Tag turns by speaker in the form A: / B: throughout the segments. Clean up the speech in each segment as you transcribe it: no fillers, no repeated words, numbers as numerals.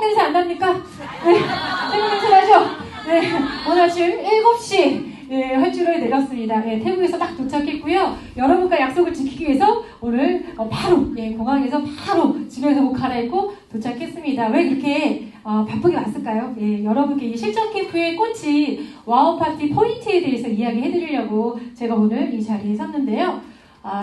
A: 태국 냄새 안 납니까? 네, 태국 냄새 나죠? 네, 오늘 아침 7시 활주로에 내렸습니다. 태국에서 딱 도착했고요. 여러분과 약속을 지키기 위해서 오늘 바로 공항에서 바로 집에서 옷 갈아입고 도착했습니다. 왜 그렇게 바쁘게 왔을까요? 여러분께 이 실전 캠프의 꽃이 와우 파티 포인트에 대해서 이야기해 드리려고 제가 오늘 이 자리에 섰는데요.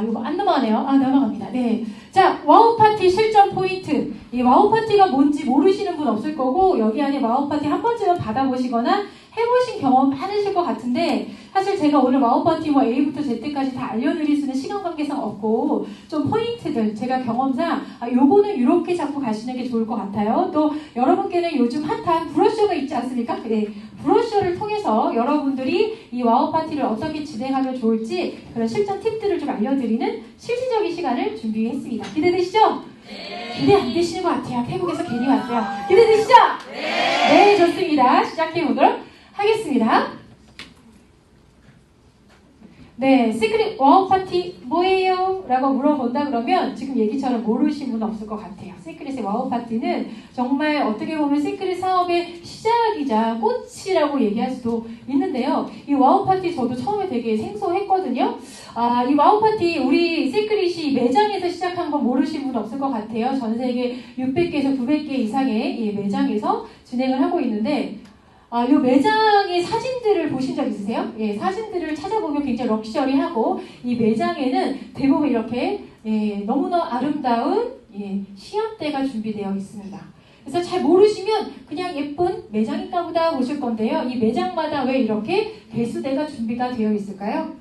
A: 이거 안 넘어가네요. 넘어갑니다. 네. 자, 와우 파티 실전 포인트. 이 와우 파티가 뭔지 모르시는 분 없을 거고, 여기 안에 와우 파티 한 번쯤은 받아보시거나 해보신 경험 많으실 것 같은데, 사실 제가 오늘 와우 파티 뭐 A부터 Z까지 다 알려드릴 수 있는 시간 관계상 없고, 좀 포인트들, 제가 경험상, 요거는 이렇게 잡고 가시는 게 좋을 것 같아요. 또 여러분께는 요즘 핫한 브로셔가 있지 않습니까? 네. 브로셔를 통해서 여러분들이 이 와우 파티를 어떻게 진행하면 좋을지 그런 실전 팁들을 좀 알려드리는 실질적인 시간을 준비했습니다. 기대되시죠? 네. 기대 안 되시는 것 같아요. 태국에서 괜히 왔어요. 기대되시죠? 네. 네, 좋습니다. 시작해보도록 하겠습니다. 네, 시크릿 와우 파티 뭐예요? 라고 물어본다 그러면 지금 얘기처럼 모르신 분은 없을 것 같아요. 시크릿의 와우 파티는 정말 어떻게 보면 시크릿 사업의 시작이자 꽃이라고 얘기할 수도 있는데요. 이 와우 파티 저도 처음에 되게 생소했거든요. 이 와우 파티 우리 시크릿이 매장에서 시작한 건 모르신 분 없을 것 같아요. 전 세계 600개에서 900개 이상의 이 매장에서 진행을 하고 있는데 이 매장의 사진들을 보신 적 있으세요? 사진들을 찾아보면 굉장히 럭셔리하고 이 매장에는 대부분 이렇게 너무나 아름다운 시연대가 준비되어 있습니다. 그래서 잘 모르시면 그냥 예쁜 매장인가 보다 보실 건데요. 이 매장마다 왜 이렇게 개수대가 준비가 되어 있을까요?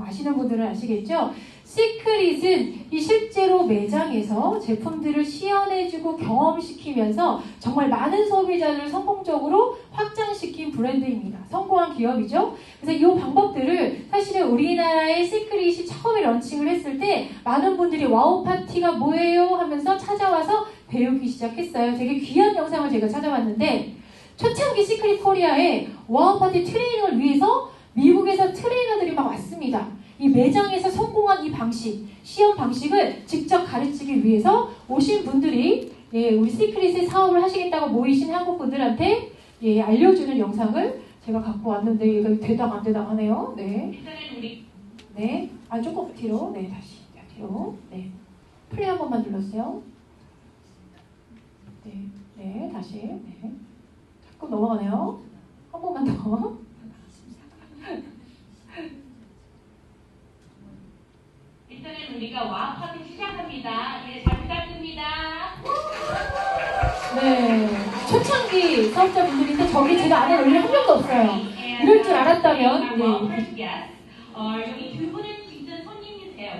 A: 아시는 분들은 아시겠죠? 시크릿은 이 실제로 매장에서 제품들을 시연해주고 경험시키면서 정말 많은 소비자들을 성공적으로 확장시킨 브랜드입니다. 성공한 기업이죠. 그래서 이 방법들을 사실은 우리나라의 시크릿이 처음에 런칭을 했을 때 많은 분들이 와우 파티가 뭐예요? 하면서 찾아와서 배우기 시작했어요. 되게 귀한 영상을 제가 찾아봤는데 초창기 시크릿 코리아에 와우 파티 트레이닝을 위해서 미국에서 트레이너들이 막 왔습니다. 이 매장에서 성공한 이 방식, 시험 방식을 직접 가르치기 위해서 오신 분들이 우리 시크릿의 사업을 하시겠다고 모이신 한국 분들한테 알려주는 영상을 제가 갖고 왔는데 이거 되당 안 되당 하네요. 네. 네. 조금 뒤로. 네, 다시. 뒤로. 네. 플레이 한 번만 눌러주세요. 네. 네, 다시. 네. 자꾸 넘어가네요. 한 번만 더.
B: 일단은 우리가 와우 파티 시작합니다. 잘 부탁드립니다.
A: 네, 초창기 사업자분들인데 저기 제가 아는 원래 한 명도 없어요. 이럴 줄 알았다면.
B: 여기 두 분은 진짜 손님이세요.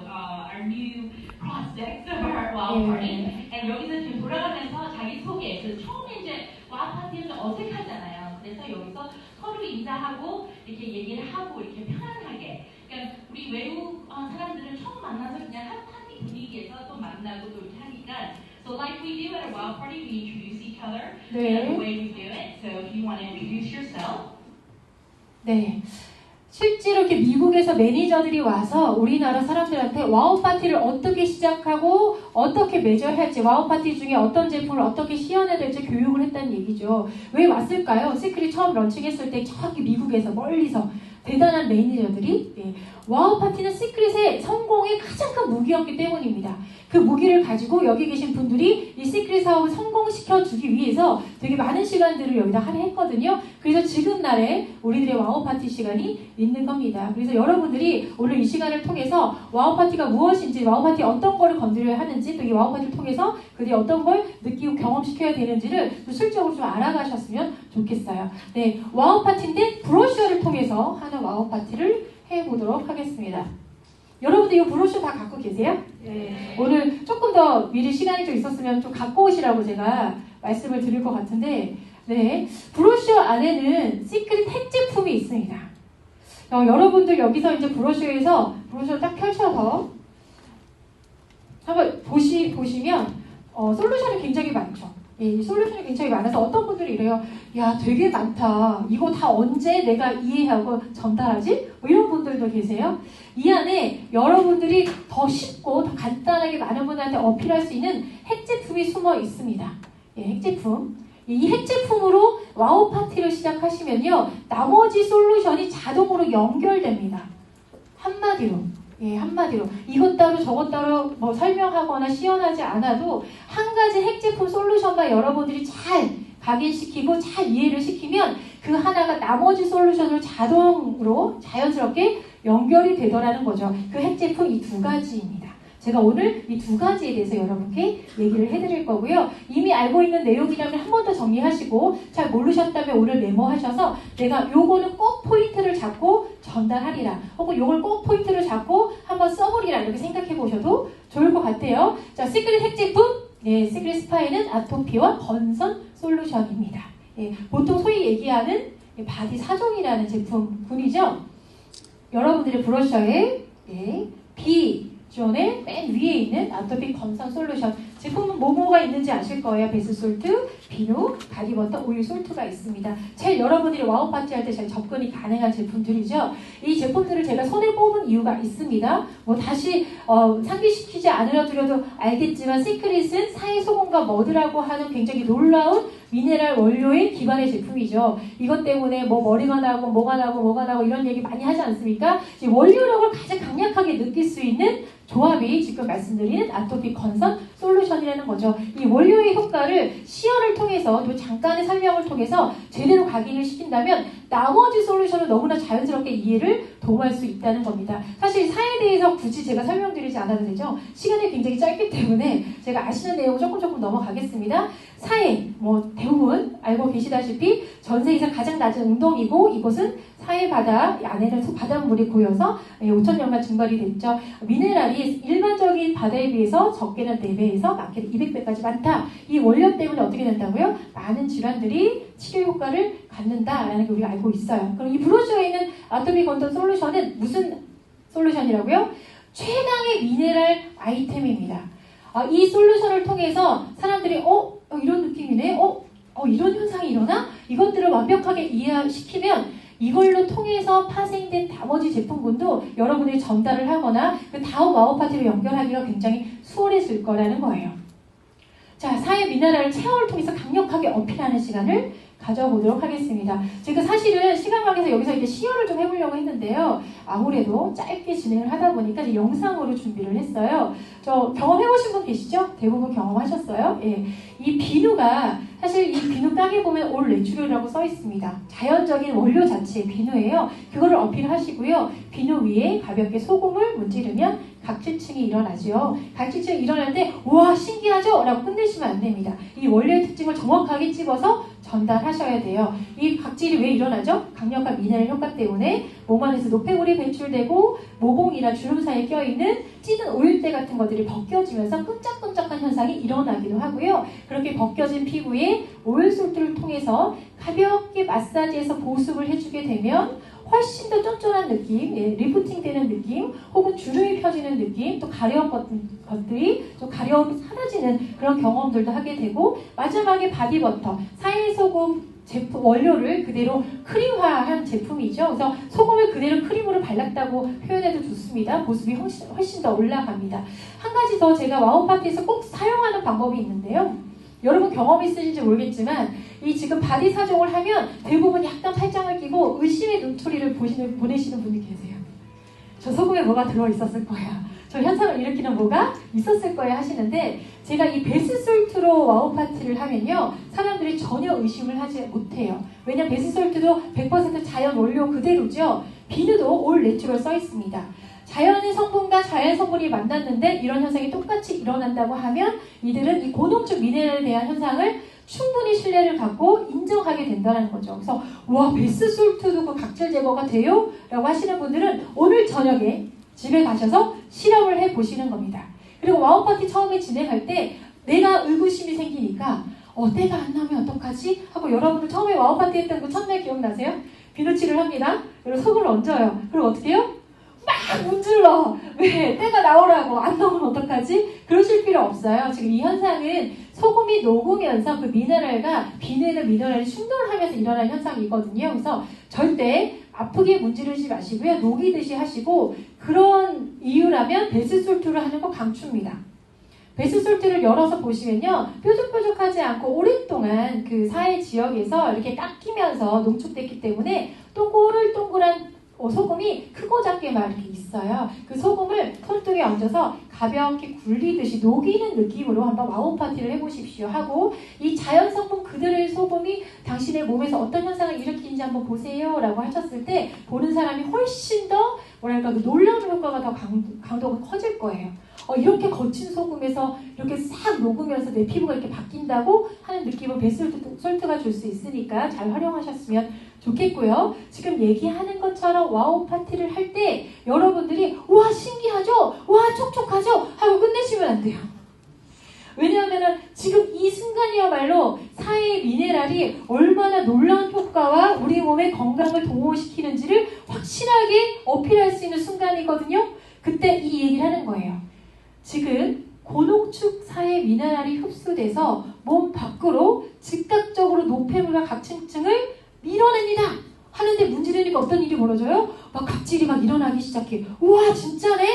B: Our new prospects of our wow party. 여기서 지금 돌아가면서 자기 소개. 처음에 이제 와우 파티는 어색하잖아요. 그래서 여기서 서로 인사하고 이렇게 얘기를 하고 이렇게 편안하게. 그러니까 우리 외국 사람들은 처음 만나서 그냥 한 파티 분위기에서 또 만나고 또 이렇게 하니까 so like we do at a wow party, we introduce each other.
A: 네.
B: The way we do it. So if you want to introduce yourself.
A: 네. 실제로 이렇게 미국에서 매니저들이 와서 우리나라 사람들한테 와우 파티를 어떻게 시작하고 어떻게 매저할지 와우 파티 중에 어떤 제품을 어떻게 시연해야 될지 교육을 했다는 얘기죠. 왜 왔을까요? 시크릿 처음 런칭했을 때 저기 미국에서 멀리서 대단한 매니저들이 와우 파티는 시크릿의 성공의 가장 큰 무기였기 때문입니다. 그 무기를 가지고 여기 계신 분들이 이 시크릿 사업을 성공시켜 주기 위해서 되게 많은 시간들을 여기다 할애했거든요. 그래서 지금 날에 우리들의 와우 파티 시간이 있는 겁니다. 그래서 여러분들이 오늘 이 시간을 통해서 와우 파티가 무엇인지, 와우 파티 어떤 거를 건드려야 하는지, 또 이 와우 파티를 통해서 그들이 어떤 걸 느끼고 경험시켜야 되는지를 또 실적으로 좀 알아가셨으면 좋겠어요. 네, 와우 파티인데 브로셔를 통해서 하는 와우 파티를 해보도록 하겠습니다. 여러분들 이 브로셔 다 갖고 계세요? 네. 오늘 조금 더 미리 시간이 좀 있었으면 좀 갖고 오시라고 제가 말씀을 드릴 것 같은데, 네, 브로셔 안에는 시크릿 핵 제품이 있습니다. 여러분들 여기서 이제 브로셔에서 브로셔를 딱 펼쳐서 한번 보시면 솔루션이 굉장히 많죠. 솔루션이 굉장히 많아서 어떤 분들이 이래요. 야, 되게 많다. 이거 다 언제 내가 이해하고 전달하지? 이런 분들도 계세요. 이 안에 여러분들이 더 쉽고 더 간단하게 많은 분들한테 어필할 수 있는 핵 제품이 숨어 있습니다. 예, 핵제품. 이 핵제품으로 와우 파티를 시작하시면요, 나머지 솔루션이 자동으로 연결됩니다. 한마디로. 예, 한마디로. 이것 따로 저것 따로 뭐 설명하거나 시연하지 않아도 한 가지 핵제품 솔루션만 여러분들이 잘 각인시키고 잘 이해를 시키면 그 하나가 나머지 솔루션으로 자동으로 자연스럽게 연결이 되더라는 거죠. 그 핵제품 이 두 가지입니다. 제가 오늘 이 두 가지에 대해서 여러분께 얘기를 해드릴 거고요. 이미 알고 있는 내용이라면 한 번 더 정리하시고 잘 모르셨다면 오늘 메모하셔서 내가 요거는 꼭 포인트를 잡고 전달하리라. 혹은 요걸 꼭 포인트를 잡고 한번 써보리라. 이렇게 생각해 보셔도 좋을 것 같아요. 자, 시크릿 핵제품. 네, 시크릿 스파이는 아토피와 건선 솔루션입니다. 예, 보통 소위 얘기하는 바디 4종이라는 제품군이죠. 여러분들의 브러셔에 예, B존의 맨 위에 있는 아토피 건선 솔루션 제품은 뭐가 있는지 아실 거예요. 베스솔트, 비누, 바디버터, 오일 솔트가 있습니다. 제일 여러분들이 와우 파티 할 때 잘 접근이 가능한 제품들이죠. 이 제품들을 제가 손에 뽑은 이유가 있습니다. 뭐 다시 상기시키지 않으려도 알겠지만 시크릿은 사이소금과 머드라고 하는 굉장히 놀라운 미네랄 원료의 기반의 제품이죠. 이것 때문에 뭐 머리가 나고 뭐가 나고 이런 얘기 많이 하지 않습니까? 이 원료력을 가장 강력하게 느낄 수 있는 조합이 지금 말씀드리는 아토피 건선 솔루션이라는 거죠. 이 원료의 효과를 시연을 통해서 또 잠깐의 설명을 통해서 제대로 각인을 시킨다면 나머지 솔루션을 너무나 자연스럽게 이해를 도모할 수 있다는 겁니다. 사실 사에 대해서 굳이 제가 설명드리지 않아도 되죠. 시간이 굉장히 짧기 때문에 제가 아시는 내용 조금 넘어가겠습니다. 사해, 뭐 대부분 알고 계시다시피 전 세계에서 가장 낮은 운동이고 이곳은 사해 바다 안에는 바닷물이 고여서 5,000년간 증발이 됐죠. 미네랄이 일반적인 바다에 비해서 적게는 4배에서 많게는 200배까지 많다. 이 원료 때문에 어떻게 된다고요? 많은 질환들이 치료 효과를 갖는다라는 게 우리가 알고 있어요. 그럼 이 브로셔에 있는 아토피 건선 솔루션은 무슨 솔루션이라고요? 최강의 미네랄 아이템입니다. 이 솔루션을 통해서 사람들이 이런 느낌이네? 이런 현상이 일어나? 이것들을 완벽하게 이해시키면 이걸로 통해서 파생된 나머지 제품군도 여러분들이 전달을 하거나 그 다음 와우 파티로 연결하기가 굉장히 수월해질 거라는 거예요. 자, 사회 미네랄을 체험을 통해서 강력하게 어필하는 시간을 가져보도록 하겠습니다. 제가 사실은 시간 관계에서 여기서 이제 시연을 좀 해보려고 했는데요. 아무래도 짧게 진행을 하다 보니까 이제 영상으로 준비를 했어요. 저 경험해보신 분 계시죠? 대부분 경험하셨어요? 예. 이 비누가 사실 이 비누 깡에 보면 올 내추럴이라고 써 있습니다. 자연적인 원료 자체의 비누예요. 그거를 어필하시고요. 비누 위에 가볍게 소금을 문지르면 각질층이 일어나죠. 각질층이 일어날 때 우와 신기하죠? 라고 끝내시면 안 됩니다. 이 원료의 특징을 정확하게 집어서 전달하셔야 돼요. 이 각질이 왜 일어나죠? 강력한 미네랄 효과 때문에 몸 안에서 노폐물이 배출되고 모공이나 주름 사이에 껴있는 찌든 오일대 같은 것들이 벗겨지면서 끈적끈적한 현상이 일어나기도 하고요. 그렇게 벗겨진 피부에 오일솔트를 통해서 가볍게 마사지해서 보습을 해주게 되면 훨씬 더 쫀쫀한 느낌, 리프팅 되는 느낌, 혹은 주름이 펴지는 느낌, 또 가려운 것들이 좀 가려움이 사라지는 그런 경험들도 하게 되고, 마지막에 바디버터, 사이소금 제품 원료를 그대로 크림화한 제품이죠. 그래서 소금을 그대로 크림으로 발랐다고 표현해도 좋습니다. 보습이 훨씬 더 올라갑니다. 한 가지 더 제가 와우 파티에서 꼭 사용하는 방법이 있는데요. 여러분 경험 있으신지 모르겠지만 이 지금 바디 4종을 하면 대부분 약간 팔짱을 끼고 의심의 눈초리를 보내시는 분이 계세요. 저 소금에 뭐가 들어있었을 거야. 저 현상을 일으키는 뭐가 있었을 거야 하시는데 제가 이 베스솔트로 와우 파티를 하면요. 사람들이 전혀 의심을 하지 못해요. 왜냐면 베스솔트도 100% 자연 원료 그대로죠. 비누도 올 내추럴 써 있습니다. 자연의 성분과 자연 성분이 만났는데 이런 현상이 똑같이 일어난다고 하면 이들은 이 고농축 미네랄에 대한 현상을 충분히 신뢰를 갖고 인정하게 된다는 거죠. 그래서 와 베스솔트도 그 각질 제거가 돼요? 라고 하시는 분들은 오늘 저녁에 집에 가셔서 실험을 해보시는 겁니다. 그리고 와우 파티 처음에 진행할 때 내가 의구심이 생기니까 때가 안 나면 어떡하지? 하고 여러분들 처음에 와우 파티 했던 거 첫날 기억나세요? 비누칠을 합니다. 그리고 소금을 얹어요. 그리고 어떻게 해요? 막 문질러. 왜? 때가 나오라고. 안 나오면 어떡하지? 그러실 필요 없어요. 지금 이 현상은 소금이 녹으면서 그 미네랄과 비누에는 미네랄이 충돌하면서 일어나는 현상이거든요. 그래서 절대 아프게 문지르지 마시고요. 녹이듯이 하시고 그런 이유라면 베스솔트를 하는 거 강추입니다. 베스솔트를 열어서 보시면요. 뾰족뾰족하지 않고 오랫동안 그 사해 지역에서 이렇게 깎이면서 농축됐기 때문에 동글동글한 소금이 크고 작게 막 이렇게 있어요. 그 소금을 손등에 얹어서 가볍게 굴리듯이 녹이는 느낌으로 한번 와우 파티를 해보십시오 하고, 이 자연 성분 그대로의 소금이 당신의 몸에서 어떤 현상을 일으키는지 한번 보세요 라고 하셨을 때 보는 사람이 훨씬 더 뭐랄까 그 놀라운 효과가 더 강도가 커질 거예요. 이렇게 거친 소금에서 이렇게 싹 녹으면서 내 피부가 이렇게 바뀐다고 하는 느낌을 베스솔트가 줄 수 있으니까 잘 활용하셨으면 좋겠고요. 지금 얘기하는 것처럼 와우 파티를 할 때 여러분들이 와 신기하죠? 와 촉촉하죠? 하고 끝내시면 안 돼요. 왜냐하면 지금 이 순간이야말로 사해의 미네랄이 얼마나 놀라운 효과와 우리 몸의 건강을 동호시키는지를 확실하게 어필할 수 있는 순간이거든요. 그때 이 얘기를 하는 거예요. 지금 고농축 사해 미네랄이 흡수돼서 몸 밖으로 즉각적으로 노폐물과 각층층을 밀어냅니다. 하는데 문지르니까 어떤 일이 벌어져요? 막 각질이 막 일어나기 시작해. 우와 진짜네?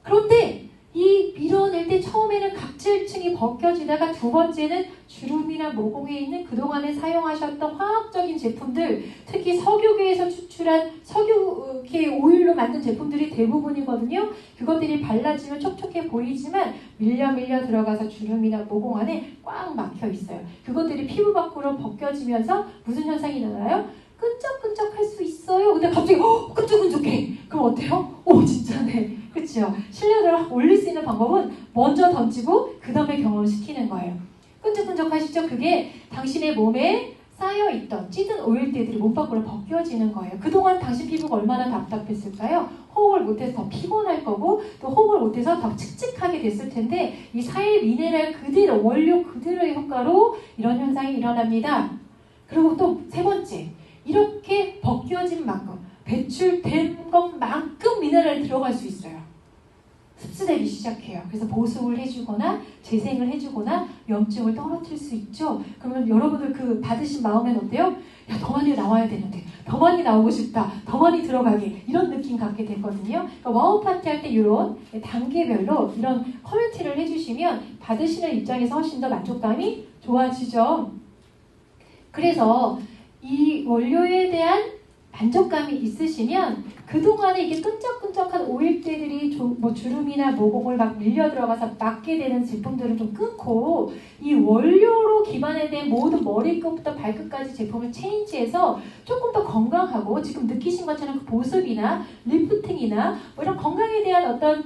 A: 그런데 이 밀어낼 때 처음에는 각질층이 벗겨지다가 두 번째는 주름이나 모공에 있는 그동안에 사용하셨던 화학적인 제품들, 특히 석유계에서 추출한 석유계 오일로 만든 제품들이 대부분이거든요. 그것들이 발라지면 촉촉해 보이지만 밀려 들어가서 주름이나 모공 안에 꽉 막혀 있어요. 그것들이 피부 밖으로 벗겨지면서 무슨 현상이 일어나요? 끈적끈적할 수 있어요. 근데 갑자기 끈적끈적해. 그럼 어때요? 오 진짜네. 그렇죠? 신뢰도를 올릴 수 있는 방법은 먼저 던지고 그 다음에 경험시키는 거예요. 끈적끈적하시죠? 그게 당신의 몸에 쌓여있던 찌든 오일들이 몸 밖으로 벗겨지는 거예요. 그동안 당신 피부가 얼마나 답답했을까요? 호흡을 못해서 더 피곤할 거고 또 호흡을 못해서 더 칙칙하게 됐을 텐데 이 사해 미네랄 그대로 원료 그대로의 효과로 이런 현상이 일어납니다. 그리고 또 세 번째, 이렇게 벗겨진 만큼 배출된 것만큼 미네랄이 들어갈 수 있어요. 흡수되기 시작해요. 그래서 보습을 해주거나 재생을 해주거나 염증을 떨어뜨릴 수 있죠. 그러면 여러분들 그 받으신 마음엔 어때요? 야, 더 많이 나와야 되는데, 더 많이 나오고 싶다, 더 많이 들어가게, 이런 느낌 갖게 되거든요. 그러니까 와우 파티 할 때 이런 단계별로 이런 커뮤니티를 해주시면 받으시는 입장에서 훨씬 더 만족감이 좋아지죠. 그래서 이 원료에 대한 만족감이 있으시면 그동안에 이게 끈적끈적한 오일들이 주름이나 모공을 막 밀려 들어가서 막게 되는 제품들을 좀 끊고 이 원료로 기반에 된 모든 머리끝부터 발끝까지 제품을 체인지해서 조금 더 건강하고 지금 느끼신 것처럼 그 보습이나 리프팅이나 뭐 이런 건강에 대한 어떤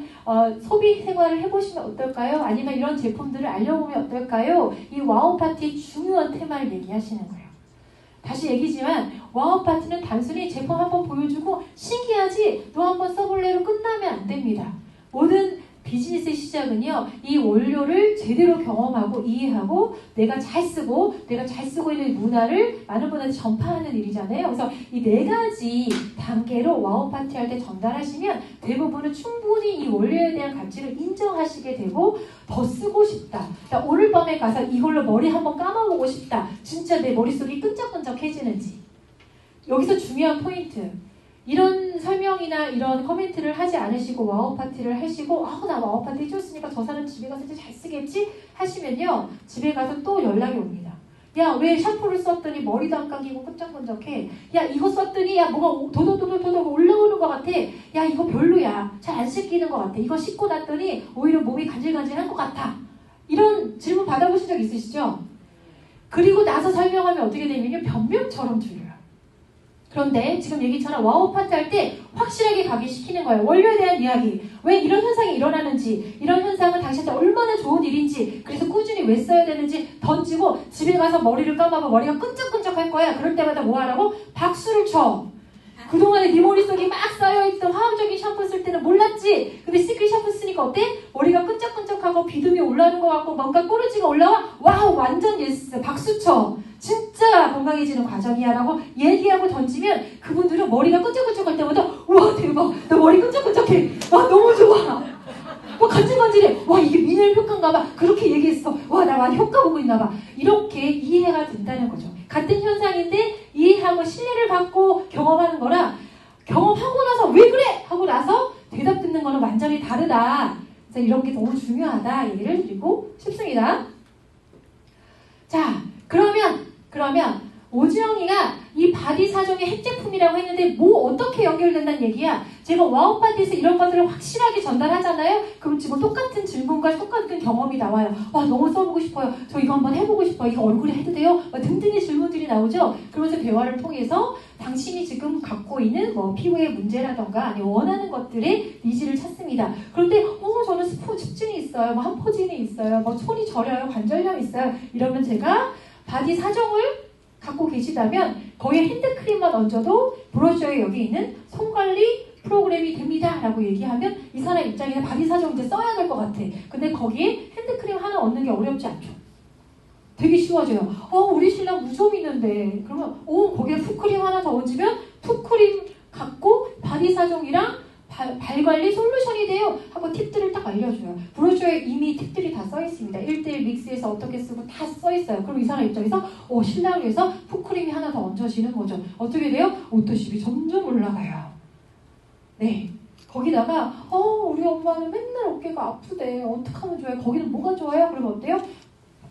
A: 소비 생활을 해보시면 어떨까요? 아니면 이런 제품들을 알려보면 어떨까요? 이 와우 파티의 중요한 테마를 얘기하시는 거예요. 다시 얘기지만 와우 파티는 단순히 제품 한번 보여주고 신기하지? 너 한번 써볼래로 끝나면 안 됩니다. 모든 비즈니스의 시작은요. 이 원료를 제대로 경험하고 이해하고 내가 잘 쓰고 있는 문화를 많은 분한테 전파하는 일이잖아요. 그래서 이 네 가지 단계로 와우 파티 할 때 전달하시면 대부분은 충분히 이 원료에 대한 가치를 인정하시게 되고 더 쓰고 싶다. 그러니까 오늘 밤에 가서 이걸로 머리 한번 감아보고 싶다. 진짜 내 머릿속이 끈적끈적해지는지. 여기서 중요한 포인트. 이런 설명이나 이런 코멘트를 하지 않으시고 와우 파티를 하시고 나 와우 파티 해줬으니까 저 사람 집에 가서 이제 잘 쓰겠지? 하시면요. 집에 가서 또 연락이 옵니다. 야, 왜 샴푸를 썼더니 머리도 안 감기고 끈적끈적해? 야, 이거 썼더니 뭐가 도덕도덕 올라오는 것 같아. 야, 이거 별로야. 잘 안 씻기는 것 같아. 이거 씻고 났더니 오히려 몸이 간질간질한 것 같아. 이런 질문 받아보신 적 있으시죠? 그리고 나서 설명하면 어떻게 되냐면 변명처럼 들려요. 그런데 지금 얘기처럼 와우 파티 할 때 확실하게 각인시키는 거예요. 원료에 대한 이야기. 왜 이런 현상이 일어나는지, 이런 현상은 당신한테 얼마나 좋은 일인지, 그래서 꾸준히 왜 써야 되는지 던지고 집에 가서 머리를 감아봐. 머리가 끈적끈적할 거야. 그럴 때마다 뭐 하라고? 박수를 쳐. 그동안에 네 머릿속에 막 쌓여있던 화학적인 샴푸 쓸 때는 몰랐지. 근데 시크릿 샴푸 쓰니까 어때? 머리가 끈적끈적하고 비듬이 올라오는 것 같고 뭔가 꼬르지가 올라와? 와우, 완전 예스. 박수 쳐. 진짜 건강해지는 과정이야 라고 얘기하고 던지면 그분들은 머리가 끈적끈적할 때마다 우와 대박, 나 머리 끈적끈적해. 와 너무 좋아. 와 간질간질해. 와 이게 미네랄 효과인가 봐. 그렇게 얘기했어. 와 나 많이 효과 보고 있나 봐. 이렇게 이해가 된다는 거죠. 같은 현상인데 이해하고 신뢰를 받고 경험하는 거랑 경험하고 나서 왜 그래? 하고 나서 대답 듣는 거는 완전히 다르다. 그래서 이런 게 너무 중요하다 얘기를 드리고 싶습니다. 자, 그러면 오지영이가 이 바디 사정의 핵제품이라고 했는데 뭐 어떻게 연결된다는 얘기야? 제가 와우 파티에서 이런 것들을 확실하게 전달하잖아요. 그럼 지금 똑같은 질문과 똑같은 경험이 나와요. 와, 너무 써보고 싶어요. 저 이거 한번 해보고 싶어요. 이거 얼굴에 해도 돼요? 등등의 질문들이 나오죠. 그러면서 대화를 통해서 당신이 지금 갖고 있는 뭐 피부의 문제라던가 아니면 원하는 것들의 니즈를 찾습니다. 그런데 저는 습진이 있어요. 뭐 한포진이 있어요. 뭐 손이 저려요. 관절염 있어요. 이러면 제가 바디 사정을 갖고 계시다면 거기에 핸드크림만 얹어도 브러쉬에 여기 있는 손관리 프로그램이 됩니다 라고 얘기하면 이 사람 입장에서 바디 사정 이제 써야 될 것 같아. 근데 거기에 핸드크림 하나 얹는 게 어렵지 않죠. 되게 쉬워져요. 우리 신랑 무좀 있는데 그러면 거기에 푸크림 하나 더 얹으면 푸크림 갖고 바디 사정이랑 발 관리 솔루션이 돼요 하고 팁들을 딱 알려줘요. 브로셔에 이미 팁들이 다 써있습니다. 1:1 믹스해서 어떻게 쓰고 다 써있어요. 그럼 이 사람 입장에서 신랑을 위해서 푸크림이 하나 더 얹어지는 거죠. 어떻게 돼요? 오토십이 점점 올라가요. 네, 거기다가 우리 엄마는 맨날 어깨가 아프대. 어떡하면 좋아요? 거기는 뭐가 좋아요? 그러면 어때요?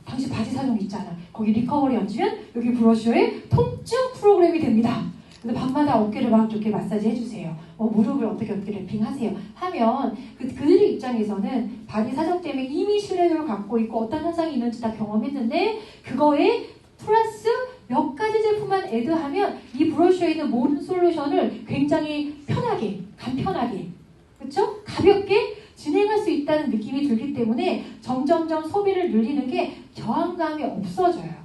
A: 당신 바지 사정 있잖아. 거기 리커버리 얹으면 여기 브러쉬에 통증 프로그램이 됩니다. 그래서 밤마다 어깨를 막 이렇게 마사지 해주세요. 무릎을 어떻게 랩핑하세요. 하면 그들의 입장에서는 바디 사정 때문에 이미 신뢰도를 갖고 있고 어떤 현상이 있는지 다 경험했는데 그거에 플러스 몇 가지 제품만 애드하면 이 브러쉬에 있는 모든 솔루션을 굉장히 편하게, 간편하게, 그렇죠? 가볍게 진행할 수 있다는 느낌이 들기 때문에 점점점 소비를 늘리는 게 저항감이 없어져요.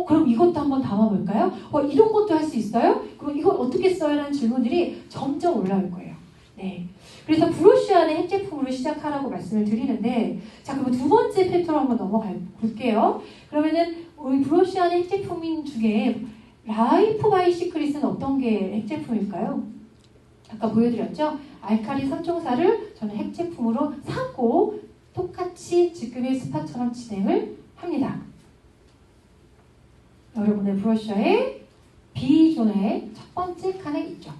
A: 그럼 이것도 한번 담아볼까요? 이런 것도 할 수 있어요? 그럼 이걸 어떻게 써요? 라는 질문들이 점점 올라올 거예요. 네. 그래서 브러쉬 안에 핵제품으로 시작하라고 말씀을 드리는데, 자, 그럼 두 번째 팩터로 한번 넘어가 볼게요. 그러면은, 우리 브러쉬 안에 핵제품인 중에, 라이프 바이 시크릿은 어떤 게 핵제품일까요? 아까 보여드렸죠? 알칼리 3총사를 저는 핵제품으로 사고, 똑같이 지금의 스파처럼 진행을 합니다. 여러분의 브러셔에 B존의 첫 번째 칸에 있죠.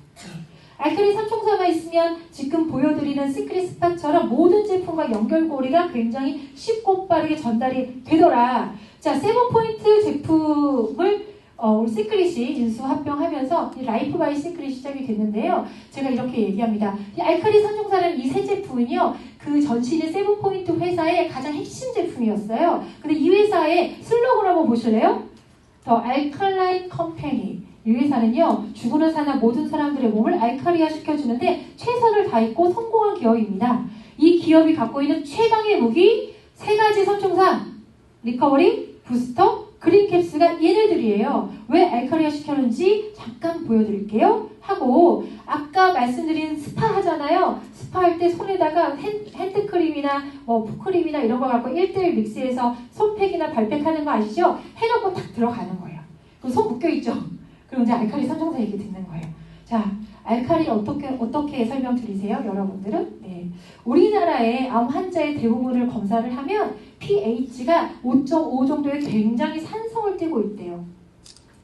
A: 알칼리 3총사가 있으면 지금 보여드리는 시크릿 스팟처럼 모든 제품과 연결고리가 굉장히 쉽고 빠르게 전달이 되더라. 자, 세븐포인트 제품을 우리 시크릿이 인수 합병하면서 이 라이프 바이 시크릿 시작이 됐는데요. 제가 이렇게 얘기합니다. 이 알칼리 3총사라는 이 세 제품은요. 그 전신의 세븐포인트 회사의 가장 핵심 제품이었어요. 근데 이 회사의 슬로건 한번 보실래요? 더 알칼라인 컴퍼니. 이 회사는요, 죽으는 사나 모든 사람들의 몸을 알칼리화 시켜주는데 최선을 다했고 성공한 기업입니다. 이 기업이 갖고 있는 최강의 무기 세 가지 선총사, 리커버리, 부스터, 그린캡스가 얘네들이에요. 왜 알칼리화 시켰는지 잠깐 보여드릴게요. 하고 아까 말씀드린 스파 하잖아요. 스파 할 때 손에다가 핸드크림이나 푸크림이나 이런 거 갖고 1:1 믹스해서 손팩이나 발팩 하는 거 아시죠? 해놓고 딱 들어가는 거예요. 그럼 손 묶여있죠? 그럼 이제 알칼리 선정사 얘기 듣는 거예요. 자, 알칼리 어떻게 설명드리세요? 여러분들은? 네. 우리나라의 암 환자의 대부분을 검사를 하면 pH가 5.5 정도의 굉장히 산성을 띠고 있대요.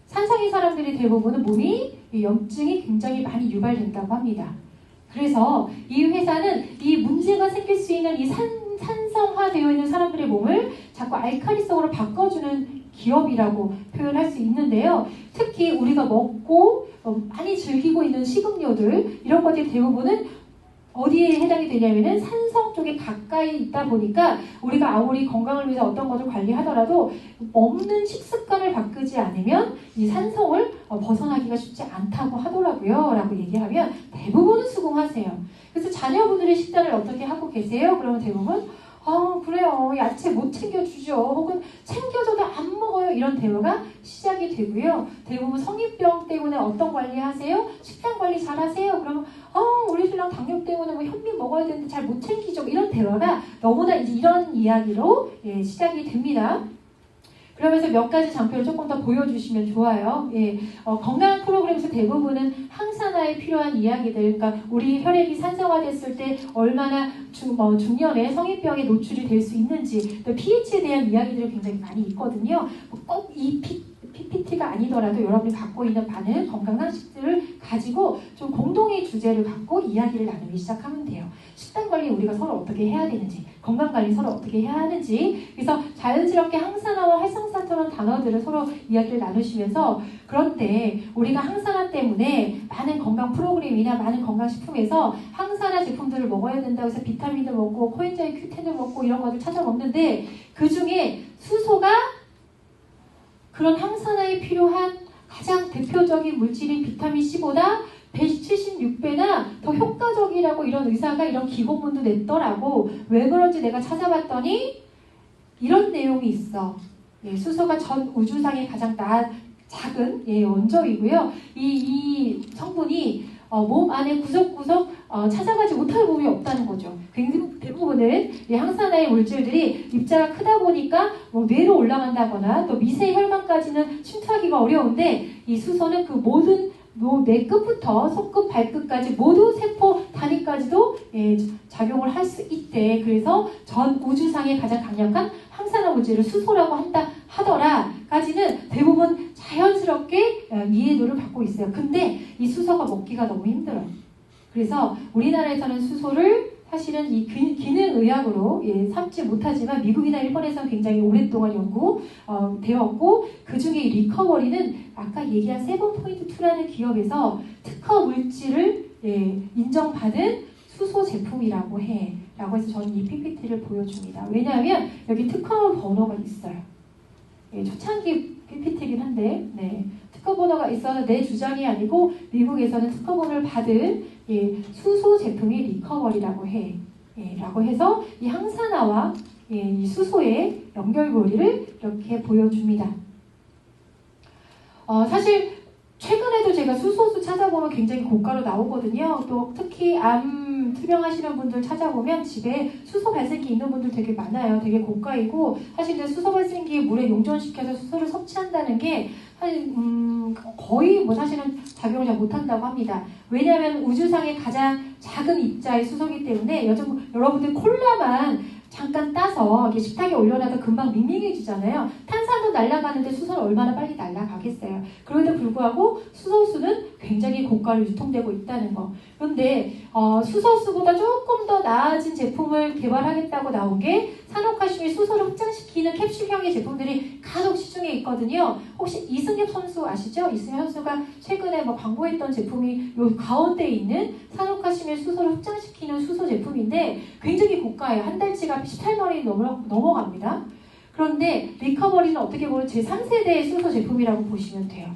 A: 산성인 사람들이 대부분은 몸이 염증이 굉장히 많이 유발된다고 합니다. 그래서 이 회사는 이 문제가 생길 수 있는 이 산성화되어 있는 사람들의 몸을 자꾸 알칼리성으로 바꿔주는 기업이라고 표현할 수 있는데요. 특히 우리가 먹고 많이 즐기고 있는 식음료들 이런 것들이 대부분은 어디에 해당이 되냐면은 산성 쪽에 가까이 있다 보니까 우리가 아무리 건강을 위해서 어떤 것을 관리하더라도 먹는 식습관을 바꾸지 않으면 이 산성을 벗어나기가 쉽지 않다고 하더라고요. 라고 얘기하면 대부분은 수긍하세요. 그래서 자녀분들의 식단을 어떻게 하고 계세요? 그러면 대부분 그래요. 야채 못 챙겨주죠. 혹은 챙겨줘도 안 먹어요. 이런 대화가 시작이 되고요. 대부분 성인병 때문에 어떤 관리하세요? 식단 관리 잘 하세요? 그러면 우리 신랑 당뇨 때문에 현미 먹어야 되는데 잘 못 챙기죠. 이런 대화가 너무나 이런 이야기로 시작이 됩니다. 그러면서 몇 가지 장표를 조금 더 보여주시면 좋아요. 건강 프로그램에서 대부분은 항산화에 필요한 이야기들, 그러니까 우리 혈액이 산성화됐을 때 얼마나 중년에 성인병에 노출이 될 수 있는지, 또 pH에 대한 이야기들이 굉장히 많이 있거든요. 꼭 이 PPT PPT가 아니더라도 여러분이 갖고 있는 많은 건강 상식들을 가지고 좀 공동의 주제를 갖고 이야기를 나누기 시작하면 돼요. 식단 관리 우리가 서로 어떻게 해야 되는지, 건강 관리 서로 어떻게 해야 하는지, 그래서 자연스럽게 항산화와 활성산소라는 단어들을 서로 이야기를 나누시면서, 그런데 우리가 항산화 때문에 많은 건강 프로그램이나 많은 건강식품에서 항산화 제품들을 먹어야 된다고 해서 비타민을 먹고 코엔자임 Q10을 먹고 이런 것들 찾아 먹는데, 그 중에 수소가 그런 항산화에 필요한 가장 대표적인 물질인 비타민 C보다 176배나 더 효과적이라고 이런 의사가 이런 기고문도 냈더라고. 왜 그런지 내가 찾아봤더니 이런 내용이 있어. 수소가 전 우주상의 가장 작은 원적이고요. 이 성분이 몸 안에 구석구석 찾아가지 못할 부분이 없다는 거죠. 굉장히 대부분은 이 항산화의 물질들이 입자가 크다 보니까 뇌로 올라간다거나 또 미세 혈관까지는 침투하기가 어려운데, 이 수소는 그 모든 뇌 끝부터 손끝 발끝까지 모두 세포 단위까지도 작용을 할 수 있대. 그래서 전 우주상의 가장 강력한 항산화 물질을 수소라고 한다 하더라까지는 대부분 자연스럽게 이해도를 받고 있어요. 근데 이 수소가 먹기가 너무 힘들어요. 그래서 우리나라에서는 수소를 사실은 이 기능의학으로 삼지 못하지만 미국이나 일본에서는 굉장히 오랫동안 연구되었고, 그 중에 이 리커버리는 아까 얘기한 세븐포인트2라는 기업에서 특허 물질을 인정받은 수소 제품이라고 해. 라고 해서 저는 이 PPT를 보여줍니다. 왜냐하면 여기 특허 번호가 있어요. 초창기 PPT이긴 한데, 특허 번호가 있어서 내 주장이 아니고 미국에서는 특허 번호를 받은 수소 제품이 리커버리라고 해. 라고 해서 이 항산화와 이 수소의 연결고리를 이렇게 보여줍니다. 사실 최근에도 제가 수소수 찾아보면 굉장히 고가로 나오거든요. 또 특히 암 투병하시는 분들 찾아보면 집에 수소 발생기 있는 분들 되게 많아요. 되게 고가이고, 사실 수소 발생기 물에 용전시켜서 수소를 섭취한다는 게 거의 사실은 작용을 잘 못한다고 합니다. 왜냐하면 우주상의 가장 작은 입자의 수소이기 때문에 요즘 여러분들 콜라만 잠깐 따서 이렇게 식탁에 올려놔도 금방 밍밍해지잖아요. 탄산도 날아가는데 수소는 얼마나 빨리 날아가겠어요. 그럼에도 불구하고 수소수는 굉장히 고가로 유통되고 있다는 거. 그런데 수소수보다 조금 더 나아진 제품을 개발하겠다고 나온 게 산호칼슘이 수소를 확장시키는 캡슐형의 제품들이 간혹 시중에 있거든요. 혹시 이승엽 선수 아시죠? 이승엽 선수가 최근에 광고했던 제품이 요 가운데 있는 산호칼슘의 수소를 확장시키는 수소 제품인데 굉장히 고가예요. 한 달치가 18만 원이 넘어갑니다. 그런데 리커버리는 어떻게 보면 제3세대의 수소 제품이라고 보시면 돼요.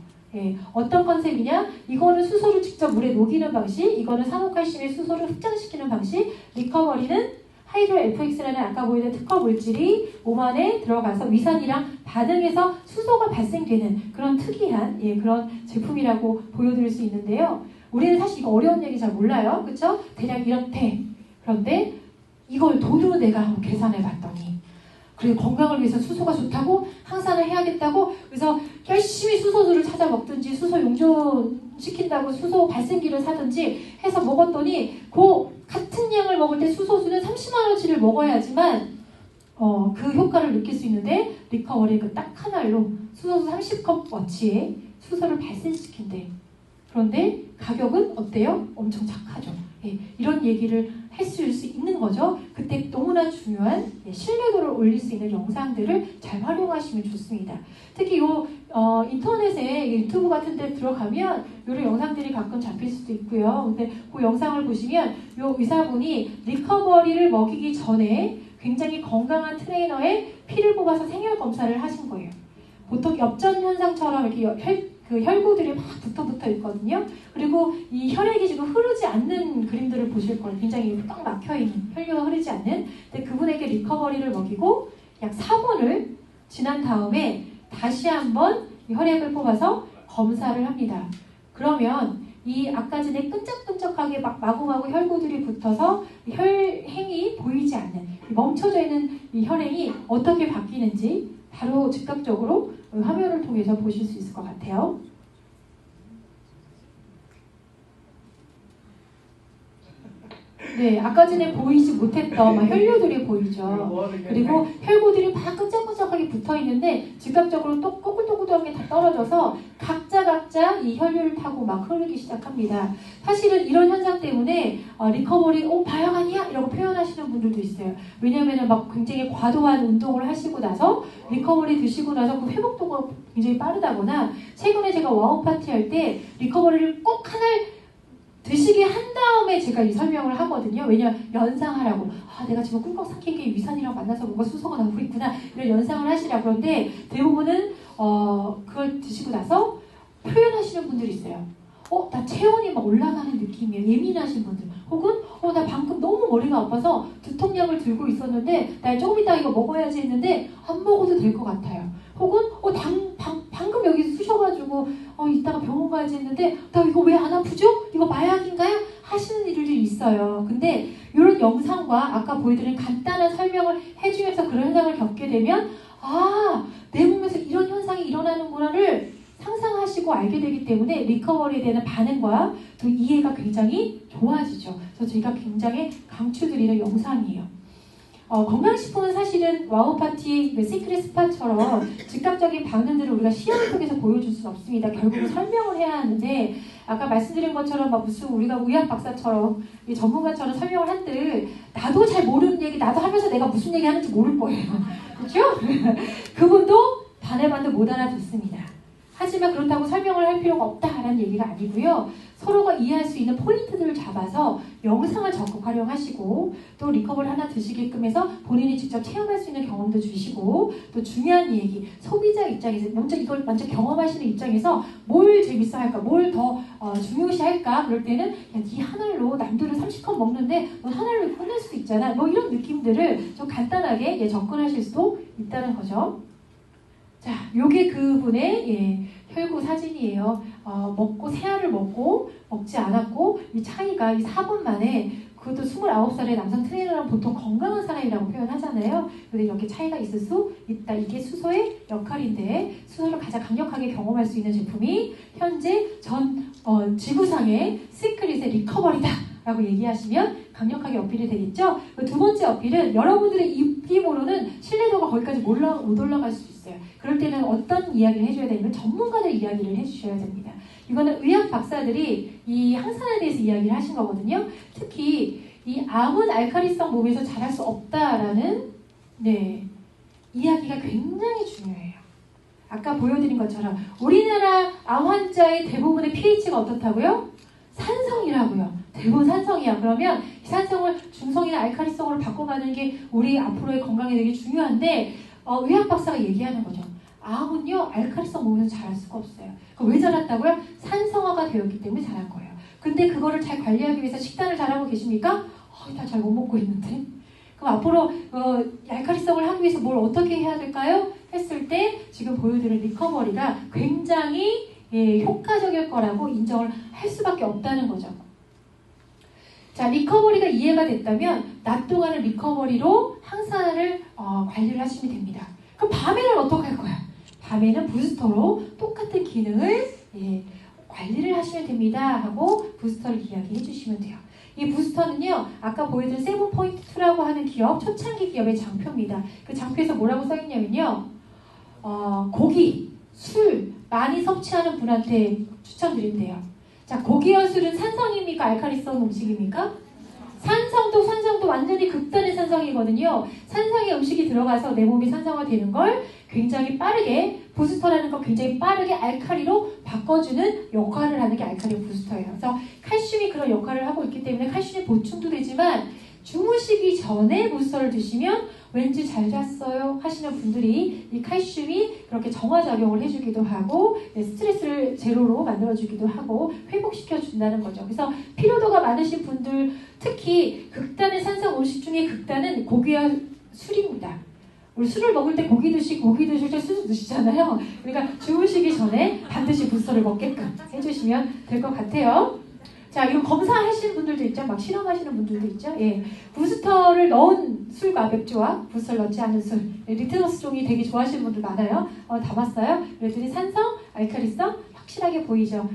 A: 어떤 컨셉이냐? 이거는 수소를 직접 물에 녹이는 방식, 이거는 산호칼슘의 수소를 흡장시키는 방식. 리커버리는 하이드로 FX라는 아까 보이는 특허 물질이 몸 안에 들어가서 위산이랑 반응해서 수소가 발생되는 그런 특이한 그런 제품이라고 보여드릴 수 있는데요. 우리는 사실 이거 어려운 얘기 잘 몰라요. 그쵸? 대략 이렇대. 그런데 이걸 돈으로 내가 한번 계산해 봤더니, 그리고 건강을 위해서 수소가 좋다고 항산을 해야겠다고 그래서 열심히 수소수를 찾아 먹든지 수소 용존시킨다고 수소 발생기를 사든지 해서 먹었더니 그 같은 양을 먹을 때 수소수는 30만원어치를 먹어야지만 그 효과를 느낄 수 있는데, 리커버리 그 딱 한 알로 수소수 30컵어치의 수소를 발생시킨대. 그런데 가격은 어때요? 엄청 착하죠. 이런 얘기를 했을 수 있는 거죠. 그때 너무나 중요한 신뢰도를 올릴 수 있는 영상들을 잘 활용하시면 좋습니다. 특히 인터넷에 유튜브 같은 데 들어가면 이런 영상들이 가끔 잡힐 수도 있고요. 근데 그 영상을 보시면 이 의사분이 리커버리를 먹이기 전에 굉장히 건강한 트레이너의 피를 뽑아서 생혈 검사를 하신 거예요. 보통 엽전 현상처럼 이렇게 혈구들이 막 붙어 있거든요. 그리고 이 혈액이 지금 흐르지 않는 그림들을 보실 거예요. 굉장히 꽉 막혀있는, 혈류가 흐르지 않는. 근데 그분에게 리커버리를 먹이고 약 4분을 지난 다음에 다시 한번 혈액을 뽑아서 검사를 합니다. 그러면 이 아까 전에 끈적끈적하게 마구마구 혈구들이 붙어서 혈행이 보이지 않는, 멈춰져 있는 이 혈행이 어떻게 바뀌는지 바로 즉각적으로 화면을 통해서 보실 수 있을 것 같아요. 네, 아까 전에 보이지 못했던 혈류들이 보이죠. 그리고 혈구들이 막 끈적끈적하게 붙어 있는데 즉각적으로 또 꼬불꼬불 회복도 한 게 다 떨어져서 각자 이 혈류를 타고 막 흐르기 시작합니다. 사실은 이런 현상 때문에 리커버리 바야간이야 이라고 표현하시는 분들도 있어요. 왜냐하면 막 굉장히 과도한 운동을 하시고 나서 리커버리 드시고 나서 그 회복도가 굉장히 빠르다거나, 최근에 제가 와우 파티 할 때 리커버리를 꼭 하나를 드시게 한 다음에 제가 이 설명을 하거든요. 왜냐면 연상하라고. 내가 지금 꿀꺽 삭힌 게 위산이랑 만나서 뭔가 수소가 나오고 있구나. 이런 연상을 하시라고. 그런데 대부분은 그걸 드시고 나서 표현하시는 분들이 있어요. 나 체온이 막 올라가는 느낌이에요. 예민하신 분들. 혹은 나 방금 너무 머리가 아파서 두통약을 들고 있었는데 나 조금 이따 이거 먹어야지 했는데 안 먹어도 될 것 같아요. 혹은 방금 여기 쑤셔가지고 이따가 병원 가야지 했는데 나 이거 왜 안 아프죠? 이거 마약인가요? 하시는 일들이 있어요. 근데 이런 영상과 아까 보여드린 간단한 설명을 해주면서 그런 현상을 겪게 되면 내 몸에서 이런 현상이 일어나는구나를 상상하시고 알게 되기 때문에 리커버리에 대한 반응과 또 이해가 굉장히 좋아지죠. 그래서 저희가 굉장히 강추드리는 영상이에요. 건강식품은 사실은 와우파티, 시크릿 스파처럼 즉각적인 반응들을 우리가 시험을 통해서 보여줄 수는 없습니다. 결국은 설명을 해야 하는데, 아까 말씀드린 것처럼 무슨 우리가 의학 박사처럼 전문가처럼 설명을 한들 나도 잘 모르는 얘기 나도 하면서 내가 무슨 얘기 하는지 모를 거예요. 그렇죠? 그분도 반을 못 알아듣습니다. 하지만 그렇다고 설명을 할 필요가 없다라는 얘기가 아니고요. 서로가 이해할 수 있는 포인트들을 잡아서 영상을 적극 활용하시고, 또 리커버리 하나 드시게끔 해서 본인이 직접 체험할 수 있는 경험도 주시고, 또 중요한 얘기, 소비자 입장에서 먼저 이걸 먼저 경험하시는 입장에서 뭘 재밌어 할까, 뭘 더 중요시 할까, 그럴 때는 네 한 알로 남들은 30컵 먹는데 넌 한 알로 끝낼 수도 있잖아, 이런 느낌들을 좀 간단하게 접근하실 수도 있다는 거죠. 자, 요게 그분의 혈구 사진이에요. 먹고 세 알을 먹고 먹지 않았고, 이 차이가 이 4분 만에, 그것도 29살의 남성 트레이너는 보통 건강한 사람이라고 표현하잖아요. 근데 이렇게 차이가 있을 수 있다. 이게 수소의 역할인데, 수소를 가장 강력하게 경험할 수 있는 제품이 현재 전 지구상의 시크릿의 리커버리다 라고 얘기하시면 강력하게 어필이 되겠죠. 두 번째 어필은 여러분들의 입김으로는 신뢰도가 거기까지 못 올라갈 수 있어요. 그럴 때는 어떤 이야기를 해줘야 되냐면 전문가들 이야기를 해주셔야 됩니다. 이거는 의학 박사들이 이 항산화에 대해서 이야기를 하신 거거든요. 특히 이 암은 알칼리성 몸에서 자랄 수 없다라는 이야기가 굉장히 중요해요. 아까 보여드린 것처럼 우리나라 암 환자의 대부분의 pH가 어떻다고요? 산성이라고요. 대부분 산성이야. 그러면 산성을 중성이나 알칼리성으로 바꿔가는 게 우리 앞으로의 건강에 되게 중요한데, 의학 박사가 얘기하는 거죠. 암은요, 알칼리성 몸에서 자랄 수가 없어요. 왜 자랐다고요? 산성화가 되었기 때문에 자란 거예요. 근데 그거를 잘 관리하기 위해서 식단을 잘하고 계십니까? 나 잘 못 먹고 있는데. 그럼 앞으로 알칼리성을 하기 위해서 뭘 어떻게 해야 될까요? 했을 때 지금 보여드린 리커버리가 굉장히 효과적일 거라고 인정을 할 수밖에 없다는 거죠. 자, 리커버리가 이해가 됐다면 낮 동안은 리커버리로 항산화를 관리를 하시면 됩니다. 그럼 밤에는 어떻게 할 거야? 밤에는 부스터로 똑같은 기능을 관리를 하시면 됩니다 하고 부스터를 이야기해 주시면 돼요. 이 부스터는요, 아까 보여드린 세븐포인트2라고 하는 기업, 초창기 기업의 장표입니다. 그 장표에서 뭐라고 써있냐면요, 고기, 술 많이 섭취하는 분한테 추천드린대요. 자, 고기와 술은 산성입니까? 알칼리성 음식입니까? 산성도 완전히 극단의 산성이거든요. 산성의 음식이 들어가서 내 몸이 산성화되는 걸 굉장히 빠르게, 부스터라는 걸 굉장히 빠르게 알칼리로 바꿔주는 역할을 하는 게 알칼리 부스터예요. 그래서 칼슘이 그런 역할을 하고 있기 때문에 칼슘이 보충도 되지만, 주무시기 전에 부스터를 드시면 왠지 잘 잤어요 하시는 분들이 이 칼슘이 그렇게 정화작용을 해주기도 하고, 스트레스를 제로로 만들어주기도 하고 회복시켜준다는 거죠. 그래서 피로도가 많으신 분들, 특히 극단의 산성 음식 중에 극단은 고기와 술입니다. 우리 술을 먹을 때 고기 드실 때 술 드시잖아요. 그러니까 주무시기 전에 반드시 부스터를 먹게끔 해주시면 될 것 같아요. 자, 이거 검사하시는 분들도 있죠. 막 실험하시는 분들도 있죠. 부스터를 넣은 술과 맥주와 부스터를 넣지 않은 술. 리트머스 종이 되게 좋아하시는 분들 많아요. 담았어요. 그랬더니 산성, 알칼리성 확실하게 보이죠.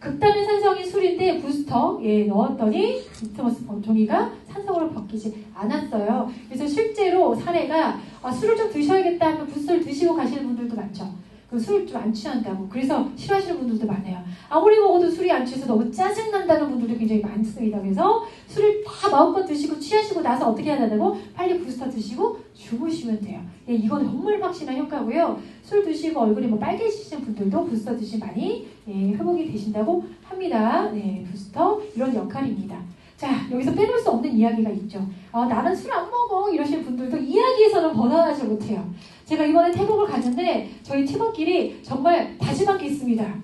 A: 극단의 산성인 술인데 부스터 넣었더니 리트머스 종이가 산성으로 바뀌지 않았어요. 그래서 실제로 사례가 술을 좀 드셔야겠다 하면 부스터를 드시고 가시는 분들도 많죠. 그 술 좀 안 취한다고. 그래서 싫어하시는 분들도 많아요. 아무리 먹어도 술이 안 취해서 너무 짜증난다는 분들도 굉장히 많습니다. 그래서 술을 다 마음껏 드시고 취하시고 나서 어떻게 해야 된다고? 빨리 부스터 드시고 주무시면 돼요. 예, 이건 정말 확실한 효과고요. 술 드시고 얼굴이 뭐 빨개지시는 분들도 부스터 드시면 많이 회복이 되신다고 합니다. 네, 부스터 이런 역할입니다. 자, 여기서 빼놓을 수 없는 이야기가 있죠. 나는 술 안 먹어 이러시는 분들도 이야기에서는 벗어나지 못해요. 제가 이번에 태국을 갔는데 저희 팀원끼리 정말 다짐한 게 있습니다.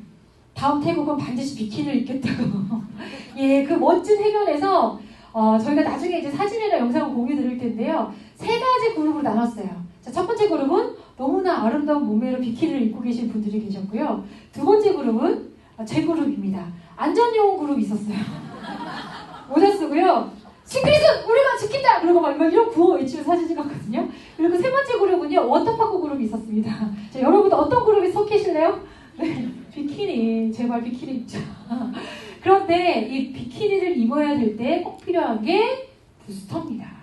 A: 다음 태국은 반드시 비키니를 입겠다고. 예, 그 멋진 해변에서 저희가 나중에 이제 사진이나 영상을 공유 드릴 텐데요. 3가지 그룹으로 나눴어요. 자, 첫 번째 그룹은 너무나 아름다운 몸매로 비키니를 입고 계신 분들이 계셨고요. 두 번째 그룹은 제 그룹입니다. 안전요원 그룹이 있었어요. 모자 쓰고요. 시크릿은 우리가 지킨다! 그러고 막 이런 구호 외치면서 사진 찍었거든요. 그리고 세 번째 그룹은요, 워터파크 그룹이 있었습니다. 자, 여러분도 어떤 그룹에 속해실래요? 네, 비키니. 제발 비키니 입자. 그런데 이 비키니를 입어야 될 때 꼭 필요한 게 부스터입니다.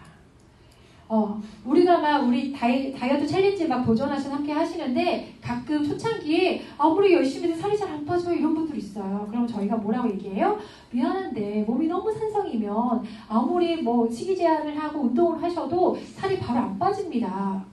A: 우리가 막 우리 다이어트 챌린지 막 도전하시는 함께 하시는데 가끔 초창기에 아무리 열심히 해도 살이 잘 안 빠져요 이런 분들 있어요. 그럼 저희가 뭐라고 얘기해요? 미안한데 몸이 너무 산성이면 아무리 뭐 식이 제한을 하고 운동을 하셔도 살이 바로 안 빠집니다.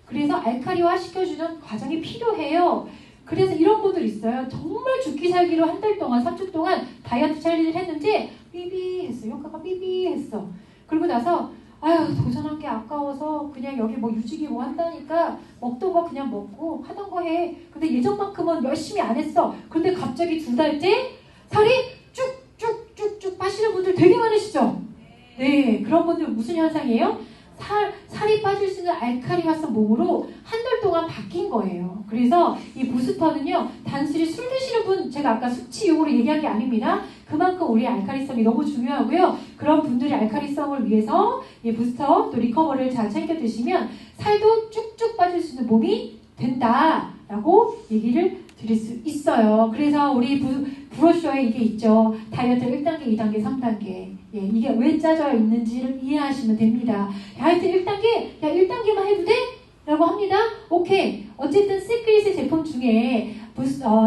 A: 그래서 알칼리화 시켜주는 과정이 필요해요. 그래서 이런 분들 있어요. 정말 죽기 살기로 한 달 동안 3주 동안 다이어트 챌린지를 했는데 삐비했어. 효과가 삐비했어. 그리고 나서 아유 도전한 게 아까워서 그냥 여기 뭐 유지기 뭐 한다니까 먹던 거 그냥 먹고 하던 거 해. 근데 예전만큼은 열심히 안 했어. 근데 갑자기 2달째 살이 쭉쭉쭉쭉 빠지는 분들 되게 많으시죠? 네, 그런 분들 무슨 현상이에요? 살이 빠질 수 있는 알칼리화성 몸으로 한 달 동안 바뀐 거예요. 그래서 이 부스터는요, 단순히 술 드시는 분, 제가 아까 수치용으로 얘기한 게 아닙니다. 그만큼 우리 알칼리성이 너무 중요하고요. 그런 분들이 알칼리성을 위해서 이 부스터 또 리커버리를 잘 챙겨 드시면 살도 쭉쭉 빠질 수 있는 몸이 된다라고 얘기를 드릴 수 있어요. 그래서 우리 브로셔에 이게 있죠. 다이어트 1단계, 2단계, 3단계. 예, 이게 왜 짜져 있는지를 이해하시면 됩니다. 다이어트 1단계? 야, 1단계만 해도 돼? 라고 합니다. 오케이. 어쨌든 시크릿의 제품 중에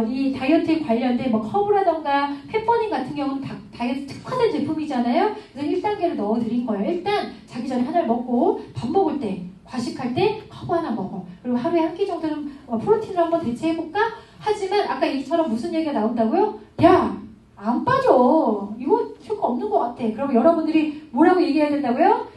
A: 이 다이어트에 관련된 뭐 커브라던가 펫버닝 같은 경우는 다이어트 특화된 제품이잖아요. 그래서 1단계를 넣어드린 거예요. 일단 자기 전에 하나를 먹고 밥 먹을 때, 과식할 때 커브 하나 먹어. 그리고 하루에 한 끼 정도는 프로틴을 한번 대체해볼까? 하지만 아까 얘기처럼 무슨 얘기가 나온다고요? 야! 안 빠져. 이거 효과 없는 것 같아. 그럼 여러분들이 뭐라고 얘기해야 된다고요?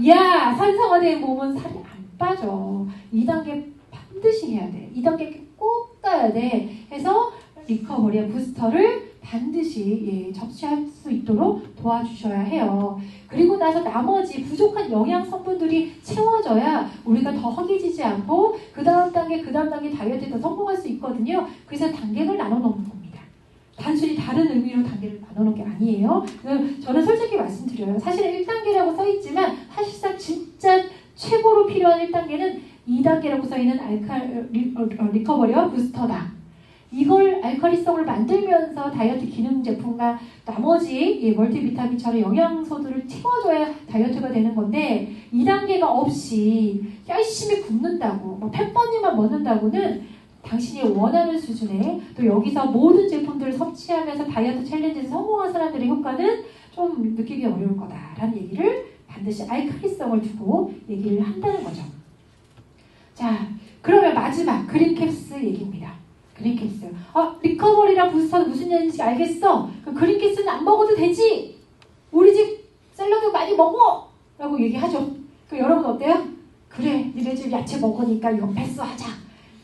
A: 야! 산성화된 몸은 살이 안 빠져. 2단계 반드시 해야 돼. 2단계 꼭 가야 돼. 해서 리커버리와 부스터를 반드시 접시할 수 있도록 도와주셔야 해요. 그리고 나서 나머지 부족한 영양 성분들이 채워져야 우리가 더 허기지지 않고 그 다음 단계 다이어트에 더 성공할 수 있거든요. 그래서 단계를 나눠 놓는 겁니다. 단순히 다른 의미로 단계를 나눠 놓은 게 아니에요. 저는 솔직히 말씀드려요. 사실은 1단계라고 써있지만 사실상 진짜 최고로 필요한 1단계는 2단계라고 써있는 리커버리와 부스터다. 이걸 알칼리성을 만들면서 다이어트 기능 제품과 나머지 멀티비타민처럼 영양소들을 채워줘야 다이어트가 되는 건데 2단계가 없이 열심히 굶는다고 뭐 펫버닝만 먹는다고는 당신이 원하는 수준의 또 여기서 모든 제품들을 섭취하면서 다이어트 챌린지에서 성공한 사람들의 효과는 좀 느끼기 어려울 거다라는 얘기를 반드시 알칼리성을 두고 얘기를 한다는 거죠. 자, 그러면 마지막 그린캡스 얘기입니다. 그린캡스. 리커버리랑 부스터는 무슨 얘기인지 알겠어? 그럼 그린캡스는 안 먹어도 되지? 우리 집 샐러드 많이 먹어! 라고 얘기하죠. 그럼 여러분 어때요? 그래, 니네 집 야채 먹으니까 이거 패스하자.